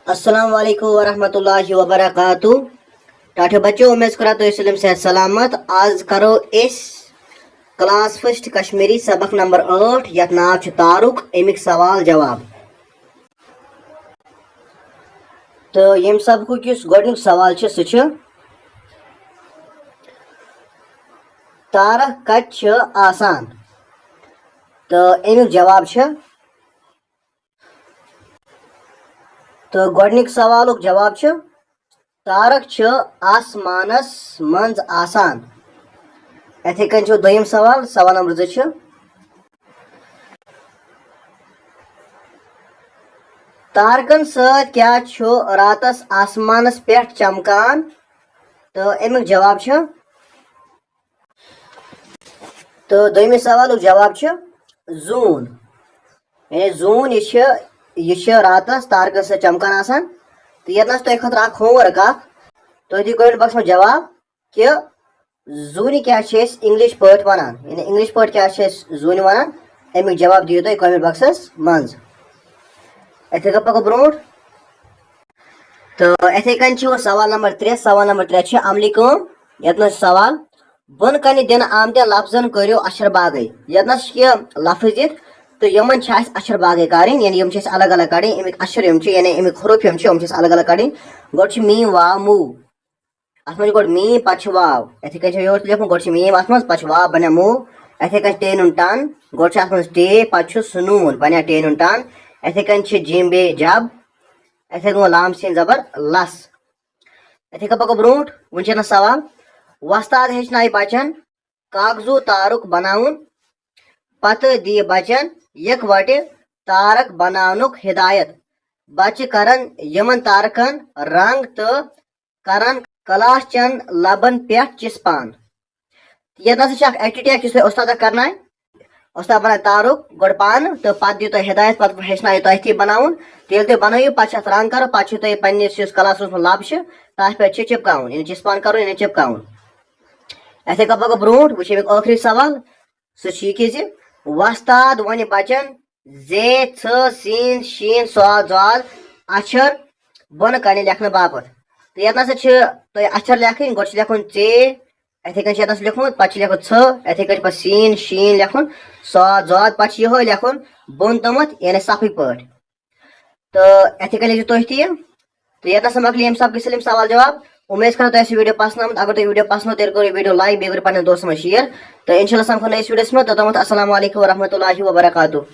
अस्सलाम वालेकुम वरहमतुल्लाहि वबरकातुह। टाठे बच्चों, उम्मीद करा तो सलिम से सलामत। आज करो इस क्लास फर्स्ट कश्मीरी सबक नंबर 8 यथ नाव छ तारुक अमिक सवाल जवाब। तो यम सबक यस गोडनिक सवाल छ सु छ तारक कत छ आसान। तो अमिक जवाब छ तो गोडनिक सवालुक जवाब छ तारक छ आसमानस मंज आसान। इथे कन छ दोयम सवाल नंबर 2 छ तारकन सत क्या छ रातस आसमानस पेट चमकान। तो अमिक जवाब छ तो दोयम सवालुक जवाब छ जून। यानी जून यह रातस तारकन से चमकान आसान। तो ये तो खतर होमवर्क तो कमेंट बॉक्स में जवाब कि जून क्या इंग्लिश पट वनान, यानी इंग्लिश पट क्या जून वनान। अमिक जवाब दियो तुम कमेंट बॉक्सस मज। इथे पको ब्रोट तो इथे कन सवाल नंबर 3 अमली कम। ये सवाल बन कन दिन आमद लफ्जन करो अशर बागई। ये लफ्ज दित तो यमन अशर बागई करें, यानी यम अलग अलग कड़े अमिक अशर यानी अमिक हरूफ अलग अलग कड़े। गोड मी वाव मू अत मज गोड मी पच वाव। इथे कन योर लिखुन गोड मीम अत मज पच वाव बना मू। इथे कन टेन टन गोड अत मज टे पच सुनून बना टेन टन। इथे कन जिम बे जब। इथे गो लाम सिन जबर लस। इथे पको ब्रोट वन सवाल वस्ताद हेचनाय बचन कागजू तारुक बनाउन पत दिए बचन यकवट तारक बनानुक हिदायत। बच्चे करन यमन तारकन रंग तो करन कलाश चंद लबन पे चिस्पान। ये एक्टिविटी उस्ताद करना है। उस्ताद बना तारुक गोड पान तो पत दी तुम हिदायत पत हेचन तुम बनाउन। तेल तुम बनाइयो पे रंग करो पे तुम पन्निस क्लास रूम लब तथ पे चिपकाउन, यानी चिस्पान करो यानी चिपकाउन। इथे पको ब्रोट वो आखिरी सवाल सह वस्ताद वन बचन जे थ सीन शीन स्वाद ज्वाद अक्षर बन कन लिखने बापत। तो ये तुम अक्षर लिखन गोड लिखुन चे। इथे कन लिखुन पे लिखुन छ। इथे कन सीन शीन लिखुन स्वाद ज्वाद पे यह लिखुन बन तमत यानी सफी पट। तो इथे कन लिखो तुम तो ये मकली सब सलिम सवाल जवाब। उम्मीद करो तो वीडियो पसंद आमत। अगर वीडियो पसंद हो तो करो वीडियो लाइक पे दोस्तों में शेयर। तो इंशाल्लाह हम नई वीडियो में तो अस्सलाम वालेकुम वरहमतुल्लाहि वबरकातुहू।